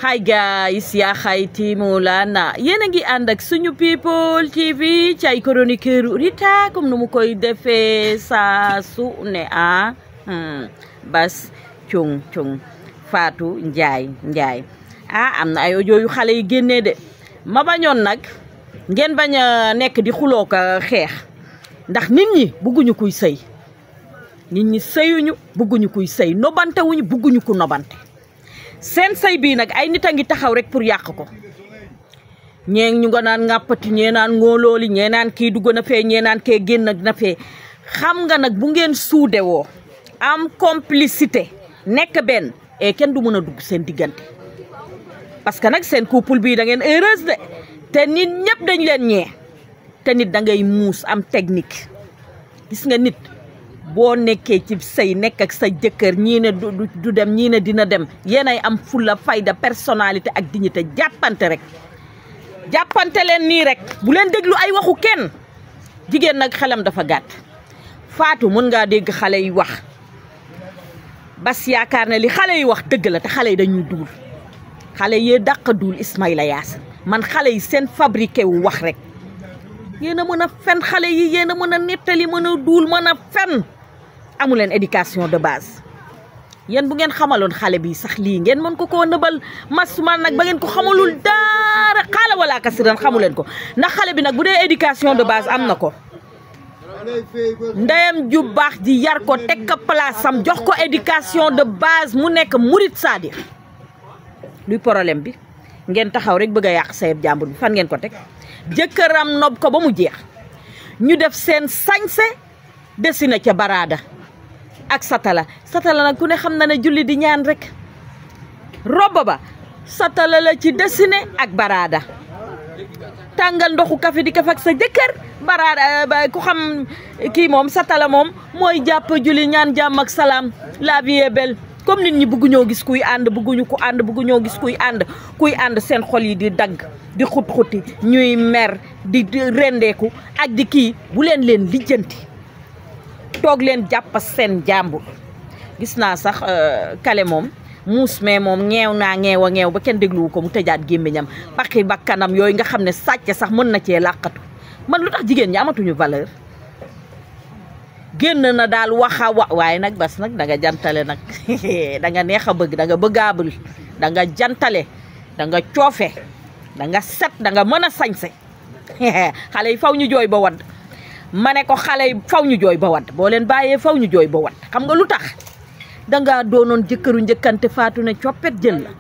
Hi guys, yaa xayti Mawlana yéen a ngi ànd ak suñu people TV ci ay chroniqueur Rita comme nu mu koy defee saa su ne Bas Cung Fatou Njaay am na ay audio yu xale yi génnee de ma bañoon nag ngeen bañ a nekk di xuloo ko xeex ndax nit ñi bugguñu kuy sëy nit ñi sëyuñu bugguñu kuy sëy nobante wuñu bugguñu ku nobante seen sëy bii nag ay nit a ngi taxaw rek pour yàq ko ñee ñu nga naan ŋàppati ñee naan ngóolooli ñee naan kii dugg na fee ñee naan kee génn na fee xam nga nag bu ngeen suude woo am complicité nekk benn et kenn du mën a dugg seen diggante parce que nag seen couple bii da ngeen heureuse de te nit ñëpp dañ leen ñee te nit da ngay muus am technique gis nga nit boo nekkee ci sëy nekk ak sa jëkkër ñii ne du dem ñii ne dina dem yéenay am fulla fayda personnalité ak dignité jàppante rek jàppante leen nii rek bu leen déglu ay waxu kenn jigéen nag xelam dafa gàtt Fatou mën ngaa dégg xale yi wax Bas yaakaar ne li xale yi wax dëgg la te xale yi dañuy duul xale yee dàq duul Ismaïla Yaas man xale yi seen fabriqué wu wax rek yéen a mën a fen xale yi yéen a mën a nettali mën a duul mën a fen amu leen éducation de base yéen bu ngeen xamaloon xale bi sax lii ngeen mën ko koo nëbal masumaan nag ba ngeen ko xamalul dara xaala wala kasiran xamu leen ko ndax xale bi nag bu dee éducation de base am na ko ndeyam ju baax ji yar ko teg ko place am jox ko éducation de base mu nekk murit saadir luy problème bi ngeen taxaw rek bëgg a yàq sayeb jàmbur bi fan ngeen ko teg jëkkëram nob ko ba mu jeex ñu def seen sañse dessiné ca baraada ak satala nag ku ne xam na ne julli di ñaan rek roba ba satala la ci dessiné ak baraada tàngal ndoxu café di kaf ak sa jëkkër baraada ba ku xam kii moom satala moom mooy jàpp julli ñaan jàmm ak salaam la vie est belle comme nit ñi bëgguñoo gis kuy ànd bëgguñu ko ànd bëgguñoo gis kuy ànd seen xol yi di dagg di xut-xuti ñuy mer di rendeeku ak di kii bu leen lijjanti toog leen jàpp seen jàmbur gis naa sax kale moom muus mais moom ñeew ba kenn dégluwu ko mu tëjaat gémmiñam baxi bakkanam yooyu nga xam ne sàcc sax mën na cee làqatu man lu tax jigéen ñi amatuñu valeur génn na daal waxa waaye nag Bas nag da nga jantale nag da nga neex a bëgg da nga bëggaabul da nga jantale da nga coofe da nga set da nga mën a sañse xale yi faw ñu jooy ba wadd ma ne ko xale yi faw ñu jooy ba wadd boo leen bàyyee faw ñu jooy ba wadd xam nga lu tax dangaa doonoon jëkkëru njëkkante Faatu ne coppet jël la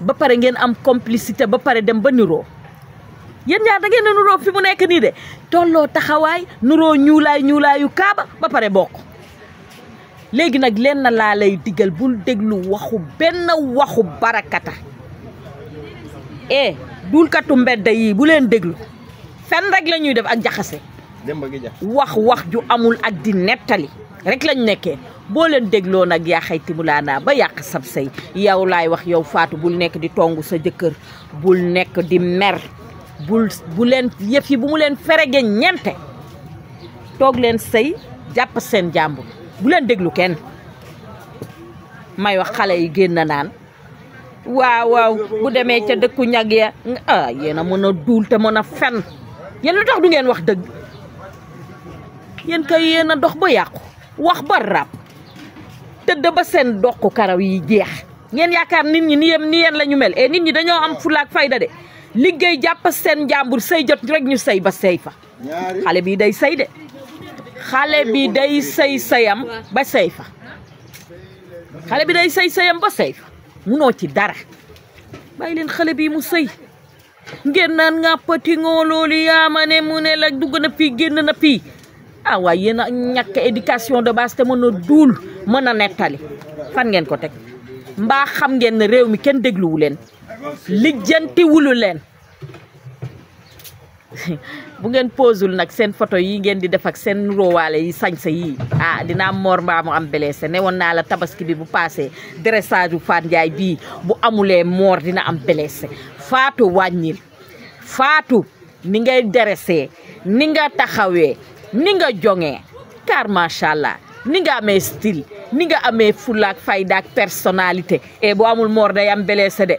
ba pare ngeen am complicité ba pare dem ba niroo yéen ñaar da ngeen a nuroo fi mu nekk nii de tolloo taxawaay nuroo ñuulaayu kaaba ba pare bokk léegi nag leen na laa lay digal bul déglu benn waxu barakata duulkatu mbedd yi bu leen déglu fen rek la ñuy def ak jaxase wax ju amul ak di nettali rek lañ nekkee boo leen dégloo nag yaa xayti Mawlana ba yàq sab sëy yow laay wax yow Fatou bul nekk di tongu sa jëkkër bul nekk di mer bu leen yëf yi bu mu leen ferege ñente toog leen sëy jàpp seen jàmbur bu leen déglu kenn may wax xale yi génn naan waaw bu demee ca dëkku ñag ya yéen a mën a duul te mën a fen yéen lu tax du ngeen wax dëgg yéen kay yéen a dox ba yàqu wax ba rab tëdd ba seen doq karaw yi jeex ngeen yaakaar nit ñi ni yéen la ñu mel nit ñi dañoo am fulaak fayda de liggéey jàpp seen njàmbur sëy jot rek ñu sëy ba sëy fa xale bi day sëy de xale bi day sëyam ba sëy fa xale bi day sëyam ba sëy fa munoo ci dara bàyyi leen xale bi mu sëy ngeen naan ŋàppati ngooloolu yaama ne mu ne la dugg na fii génn na fii waaye yéen a ñàkk éducation de base te mën a duul mën a nettali fan ngeen ko teg mbaa xam ngeen ne réew mi kenn dégluwu leen lijjanti wulu leen bu ngeen posul nag seen photo yi ngeen di def ak seen rowaale yi sañsa yi dina am moor mbaa mu am blessé ne woon naa la tabaski bi bu passé dressage bu Fatou Ndiaye bii bu amulee moor dina am blessé Fatou wàññil Fatou ni ngay dressé ni nga taxawee ni nga jongee car macha allah ni nga amee style ni nga amee fulaak fayda ak personnalité bu amul moor day am blessé de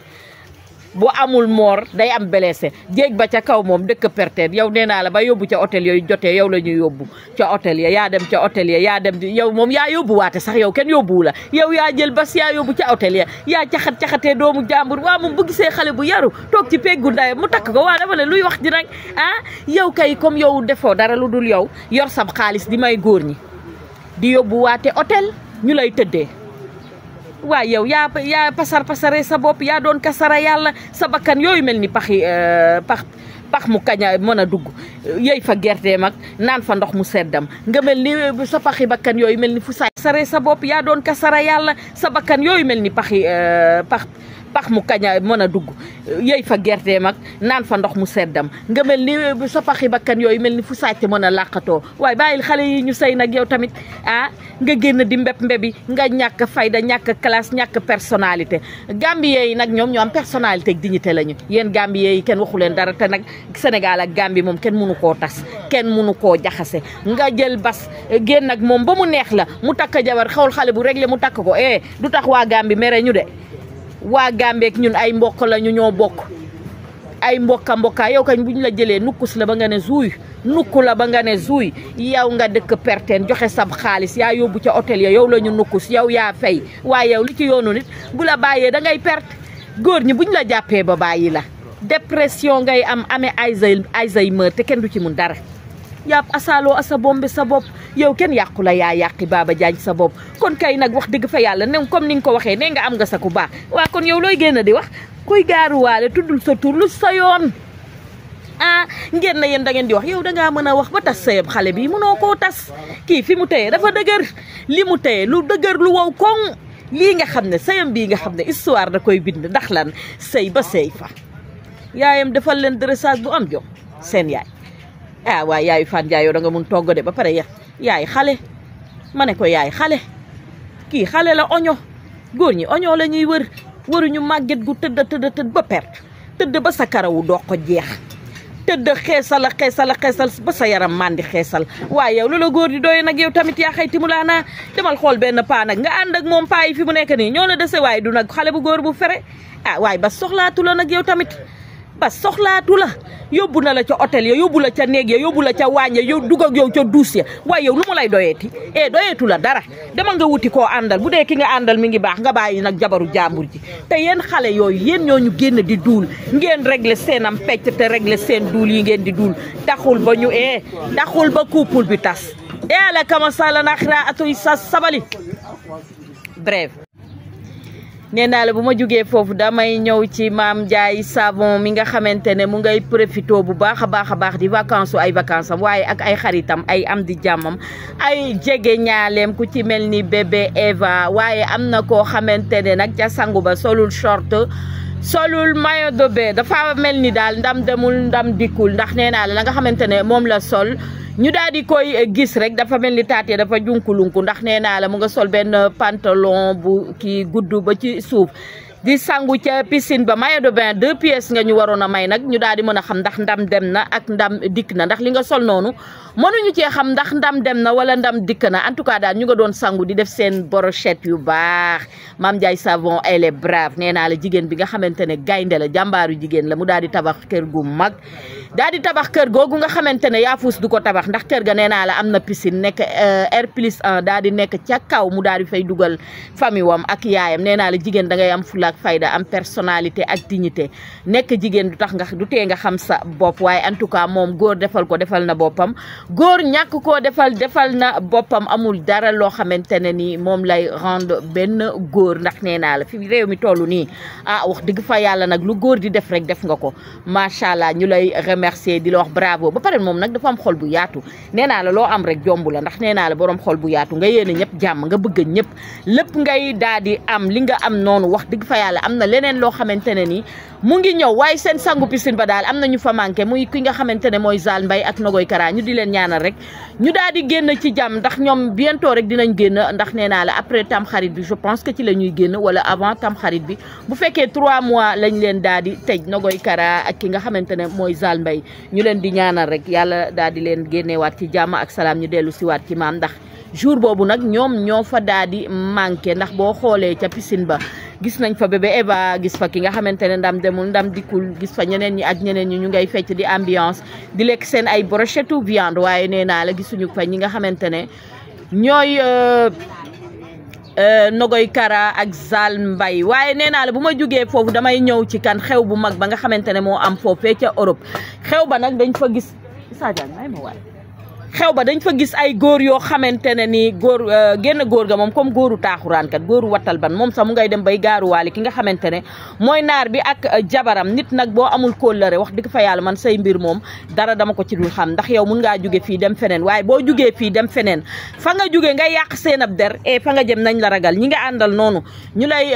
bu amul moor day am blessé jéeg ba ca kaw moom dëkk perteet yow nee naa la ba yóbbu ca hôtel yooyu jotee yow la ñuy yóbbu ca hôtel ya yaa dem ca hôtel ya yaa dem yow moom yaa yóbbu waate sax yow kenn yóbbuwu la yow yaa jël bas yaa yóbbu ca hôtel ya yaa caxatee doomu jàmbur waa moom bu gisee xale bu yaru toog ci peggu ndayam mu takk ko waa dama ne luy wax ji nag yow kay comme yow defoo dara lu dul yow yor sab xaalis di may góor ñi di yóbbu waate hôtel ñu lay tëddee waaye yow yaa pasare sa bopp yaa doon kasara yàlla sa bakkan yooyu mel ni pax mu kaña mën a dugg yey fa gerte mag naan fa ndox mu seddam nga mel ni sa paxi bakkan yooyu mel ni fu sare sa bopp yaa doon kasara yàlla sa bakkan yooyu mel ni pax mu kaña mën a dugg yey fa gerte mag naan fa ndox mu seddam nga mel ni sa paxi bakkan yooyu mel ni fu sàcc mën a làqatoo waaye bàyyil xale yi ñu sëy nag yow tamit nga génn di mbebi nga ñàkk fayda ñàkk classe ñàkk personnalité Gambien yi nag ñoom ñoo am personnalité ak dignité lañu yéen Gambien yi kenn waxu leen dara te nag Sénégal ak Gambie moom kenn mënu koo tas kenn mënu koo jaxase nga jël bas génn ak moom ba mu neex la mu takk jabar xawul xale bu réglé mu takk ko du tax waa Gambie mere ñu de waa Gambeek ñun ay mbokk la ñu ñoo bokk ay mbokka yow kañ buñ la jëlee nukkus la ba nga ne zuuy nukku la ba nga ne zuuy yow nga dëkk perteen joxe sab xaalis yaa yóbbu ca hôtel ya yow la ñu nukkus yow yaa fay waaye yow li ci yoonu nit bu la bàyyee da ngay perte góor ñi buñ la jàppee ba bàyyi la dépression ngay amee Alzheimer te kenn du ci mun dara yàpp asaaloo asa bombe sa bopp yow kenn yàqu la yaa yàqi Baba Diagne sa bopp kon kay nag wax dëgg fa yàlla ne comme ni nga ko waxee ne nga am nga sa ku baax waa kon yow looy génn di wax kuy gaaruwaale tuddul sa tur lu sa yoon ngeen na yéen da ngeen di wax yow dangaa mën a wax ba tas sëyam xale bi mënoo koo tas kii fi mu tëye dafa dëgër li mu tëye lu dëgër lu wow koŋ lii nga xam ne sëyam bii nga xam ne histoire da koy bind ndax lan sëy ba sëy fa yaayam defal leen dressage bu am jom seen yaay waaye yaayu Fane Ndiaye yow da nga mun togg de ba pare yaay xale ma ne ko yaay xale kii xale la oño góor ñi oño la ñuy waruñu màgget gu tëdd ba perte tëdd ba sa karawu doo ko jeex tëdd xeesal ba sa yaram mandi xeesal waaye yow loola góor di doye nag yow tamit yaa xayti mu laanaa demal xool benn paa nag nga ànd ak moom paa yi fi mu nekk nii ñoo la dese waaye du nag xale bu góor bu fere waaye ba soxlaatu la nag yow tamit ba soxlaatu la yóbbu na la ca hôtel ya yóbbu la ca néeg ya yóbbu la ca waañ ya yow dugg ak yow ca duus ya waaye yow lu mu lay doyeeti doyeetu la dara demal nga wuti koo àndal bu dee ki nga àndal mi ngi baax nga bàyyi nag jabaru jàmbur ji te yéen xale yooyu yéen ñooñu génn di duul ngeen régler seen am pecc te régler seen duul yi ngeen di duul taxul ba ñu taxul ba couple bi tas ala kama sala naxira atoy sa sabali bref nee naa la bu ma jógee foofu damay ñëw ci Mame Ndiaye Savon mi nga xamante ne mu ngay profito bu baax a baax di vacances ay vacances am waaye ak ay xaritam ay am di jàmmam ay jege ñaaleem ku ci mel ni bébé Eva waaye am na koo xamante ne nag ca sangu ba solul short solul maillot de bain dafa mel ni daal ndam demul ndam dikkul ndax nee naa la nga xamante ne moom la sol ñu daal di koy gis rek dafa mel ni taatee dafa junkulunku ndax nee naa la mu nga sol benn pantalon bu kii gudd ba ci suuf di sangu ca piscine ba maillot de bain 2 pièces nga ñu waroon a may nag ñu daal di mën a xam ndax ndam dem na ak ndam dikk na ndax li nga sol noonu mënuñu cee xam ndax ndam dem na wala ndam dikk na en tout cas daal ñu nga doon sangu di def seen brochette yu baax Mame Ndiaye Savon elle est brave nee naa la jigéen bi nga xamante ne gaynde la jàmbaaru jigéen la mu daal di tabax kër gu mag daal di tabax kër googu nga xamante ne yaafuus du ko tabax ndax kër ga nee naa la am na piscine nekk R+1 daal di nekk ca kaw mu daal di fay dugal famille wam ak yaayam nee naa la jigéen da ngay am fula ak fayda am personnalité ak dignité nekk jigéen du tax nga du tee nga xam sa bopp waaye en tout cas moom góor defal ko defal na boppam góor ñàkk koo defal na boppam amul dara loo xamante ne ni moom lay rendre benn góor ndax nee naa la fi réew mi toll nii wax dëgg fa yàlla nag lu góor di def rek def nga ko macha allah ñu lay remercier di la wax bravo ba pare moom nag dafa am xol bu yaatu nee naa la loo am rek jomb la ndax nee naa la borom xol bu yaatu nga yéene ñëpp jàmm nga bëgg ñëpp lépp ngay daal di am li nga am noonu wax dëgg fa yàlla am na leneen loo xamante ne ni mu ngi ñëw waaye seen sangu piscine ba daal am na ñu fa manqué muy ki nga xamante ne mooy Zal Mbaye ak Nogoy Kara ñu di leen ñaanal rek ñu daal di génn ci jàmm ndax ñoom bientôt rek dinañ génn ndax nee naa la après tam xarit bi je pense que ci la ñuy génn wala avant tam xarit bi bu fekkee 3 mois lañ leen daal di tëj Nogoy Kara ak ki nga xamante ne mooy Zal Mbaye ñu leen di ñaanal rek yàlla daal di leen génneewaat ci jàmm ak salaam ñu dellu siwaat ci maam ndax jour boobu nag ñoom ñoo fa daal di manqué ndax boo xoolee ca piscine ba gis nañ fa bébé Eva gis fa ki nga xamante ne ndam demul ndam dikkul gis fa ñeneen ñi ak ñeneen ñi ñu ngay fecc di ambiance di lekk seen ay brochette viande waaye nee naa la gisuñu fa ñi nga xamante ne ñooy Nogoy Kara ak Zal Mbay waaye nee naa la bu ma jógee foofu damay ñëw ci kan xew bu mag ba nga xamante ne moo am foofee ca Europe xew ba nag dañ fa gis xew ba dañ fa gis ay góor yoo xamante ne ni góor génn góor ga moom comme góoru taaxuraan kat góoru wattal ban moom sax mu ngay dem bay gaaruwaale ki nga xamante ne mooy naar bi ak jabaram nit nag boo amul kóllëre wax dëgg fa yàlla man say mbir moom dara dama ko ci dul xam ndax yow mun ngaa jóge fii dem feneen waaye boo jógee fii dem feneen fa nga jóge nga yàq seen ab der fa nga jëm nañ la ragal ñi nga àndal noonu ñu lay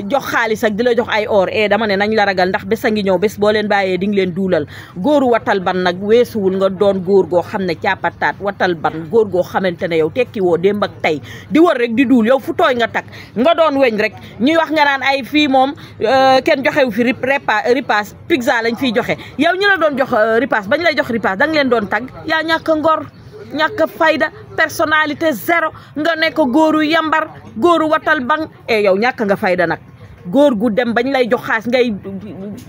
jox xaalis ak di la jox ay or dama ne nañ la ragal ndax bés a ngi ñëw bés boo leen bàyyee di nga leen duulal góoru wattal ban nag weesuwul nga doon góor goo xam ne pataat watal ban góor goo xamante ne yow tekki woo démb ak tey di wër rek di duul yow fu tooy nga tak nga doon weñ rek ñuy wax nga naan ay fii moom kenn joxewu fi ripaas pizza lañ fiy joxe yow ñu la doon jox ripaas bañ lay jox ripaas danga leen doon tag yaa ñàkk ngor ñàkk fayda personnalité zéro nga nekk góoru yambar góoru watal ban yow ñàkk nga fayda nag góor gu dem bañ lay jox xaas ngay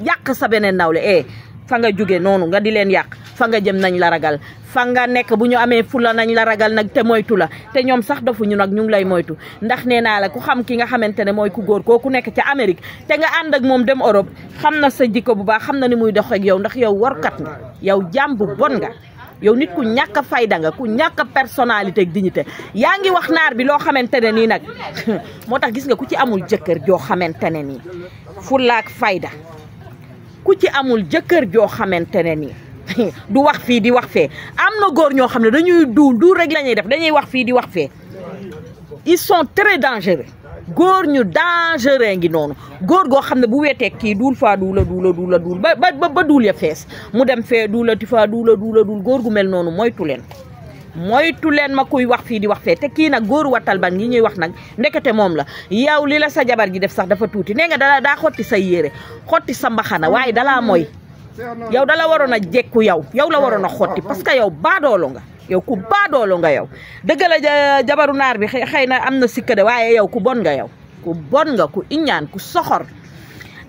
yàq sa beneen nawle fa nga jóge noonu nga di leen yàq fa nga jëm nañ la ragal fa nga nekk bu ñu amee fula nañ la ragal nag te moytu la te ñoom sax dafuñu nag ñu ngi lay moytu ndax nee naa la ku xam ki nga xamante ne mooy ku góor kooku nekk ca Amérique te nga ànd ak moom dem Europe xam na sa jikko bu baax xam na ni muy dox ak yow ndax yow warkat nga yow jaam bu bon nga yow nit ku ñàkk a fayda nga ku ñàkk a personnalité ak dignité yaa ngi wax naar bi loo xamante ne nii nag moo tax gis nga ku ci amul jëkkër joo xamante ne nii fulaak fayda ku ci amul jëkkër joo xamante ne nii du wax fii di wax fee am na góor ñoo xam ne dañuy duul rek la ñuy def dañuy wax fii di wax fee ils sont très dangereux góor ñu dangereux ngi noonu góor goo xam ne bu weetee kii duul faa duula ba duul ya fees mu dem fee duulati faa duul góor gu mel noonu moytu leen ma kuy wax fii di wax fee te kii nag góoru wattal ban yi ñuy wax nag ndekete moom la yow li la sa jabar ji def sax dafa tuuti nee nga daa xotti sa yére xotti sa mbaxana waaye dalaa mooy yow dala waroon a jekku yow la waroon a xotti parce que yow baadoolo nga yow ku baadoolo nga yow dëgg la jabaru naar bi xëy na am na sikka de waaye yow ku bon nga yow ku bon nga ku iñaan ku soxor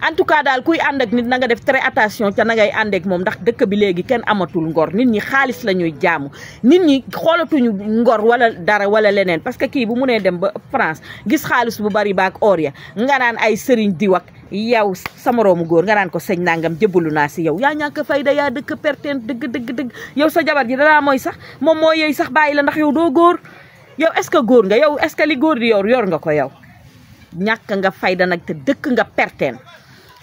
en tout cas daal kuy ànd ak nit na nga def très attention ca na ngay ànd ak moom ndax dëkk bi léegi kenn amatul ngor nit ñi xaalis la ñuy jaamu nit ñi xoolatuñu ngor wala dara wala leneen parce que kii bu mu nee dem ba France gis xaalis bu bari baak or ya nga naan ay sëriñ di wak yow sa moroomu góor nga naan ko sëñ nangam jëbalu naa si yow yaa ñàkk fayda yaa dëkk perteen dëgg yow sa jabar ji danaa mooy sax moom moo yey sax bàyyi la ndax yow doo góor yow est-ce que góor nga yow est-ce que li góor di yor nga ko yow ñàkk nga fayda nag te dëkk nga perteen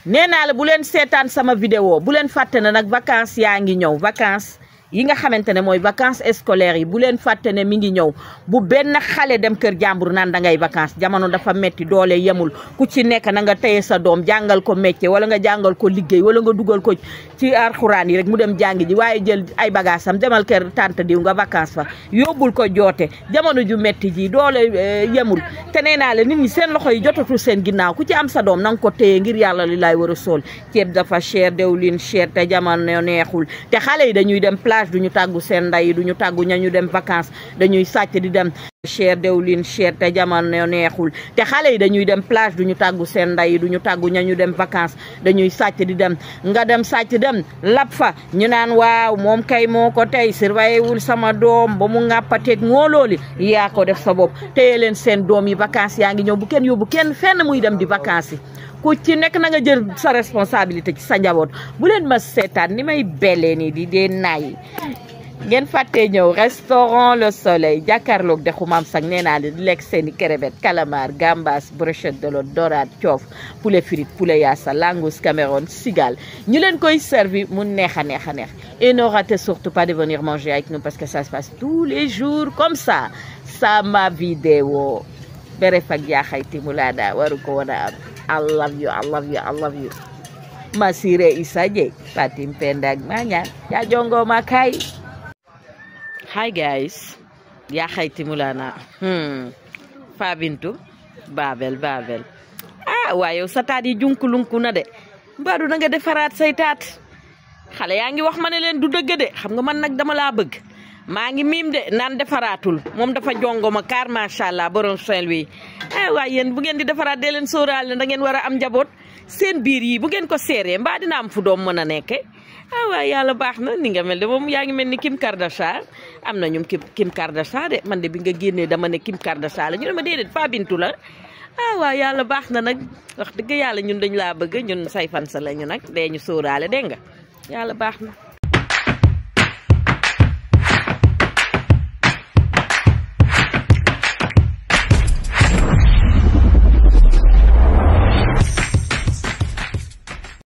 nee naa la bu leen seetaan sama vidéo bu leen fàtte ne nag vacances yaa ngi ñëw vacances yi nga xamante ne mooy vacances scolaires yi bu leen fàtte ne mi ngi ñëw bu benn xale dem kër jàmbur naan da ngay vacances jamono dafa metti doole yemul ku ci nekk na nga téye sa doom jàngal ko métier wala nga jàngal ko liggéey wala nga dugal ko ci alxuraan yi rek mu dem jàngi ji waaye jël ay bagaasam demal kër tante diw nga vacances fa yóbbul ko joote jamono ju metti ji doole yemul te nee naa la nit ñi seen loxo yi jotatul seen ginnaaw ku ci am sa doom na nga ko téye ngir yàlla li lay war a sool ceeb dafa cher dewlin cher te jamono neexul te xale yi dañuy dem duñu tàggu seen nday duñu tàggu ñañu dem vacances dañuy sàcc di dem cher dewlin cher te jamono neexul te xale yi dañuy dem plage duñu tàggu seen nday duñu tàggu ñañu dem vacances dañuy sàcc di dem nga dem sàcc dem lap fa ñu naan waaw moom kay moo ko tey surveillé wul sama doom ba mu ŋàppateeg ngoolooli yaa ko def sa bopp téye leen seen doom yi vacances yaa ngi ñëw bu kenn yóbbu kenn fenn muy dem di vacances yi ku ci nekk na nga jël sa responsabilité ci sa njaboot bu leen ma seetaan ni may belee nii di dee naay ngeen fàttee ñëw restaurant Le Soleil jàkkaarloog dexu Maam Sang nee naa di lekk seeni crevette calamar gambas brochette de l'eau dorade coof poulet frite poulet yassa langous Cameroun cigale ñu leen koy servi mu neex a neex et ne ratez surtout pas de venir manger avec nous parce que ça se passe tous les jours comme ça sama vidéo bere fak Yaxayti Mulada waru ko woon a am I love you Masire Issa Dieye Fatim Pendag Mañan ya jongo ma kay. Hi guys, Yaxayti Mulana Fa Bintu Babel waaye yow sa taat yi junkulunku na de mbaadu na nga defaraat say taat xale yaa ngi wax ma ne leen du dëgg de xam nga man nag dama laa bëgg maa ngi miim de naan defaraatul moom dafa jongoma car macha allah borom Saint-Louis waaye yéen bu ngeen di defaraat dee leen sóoraale da ngeen war a am njaboot seen biir yi bu ngeen ko seeree mbaa dina am fu doom mën a nekke waaye yàlla baax na ni nga mel de moom yaa ngi mel ni Kim Kardashian am na ñum Kim Kardashian de man de bi nga génnee dama ne Kim Kardashian la ñu ne ma déedéet Fa Bintou la waaw yàlla baax na nag wax dëgg yàlla ñun dañ laa bëgg ñun say fan sa lañu nag dee ñu sóoraale dégg nga yàlla baax na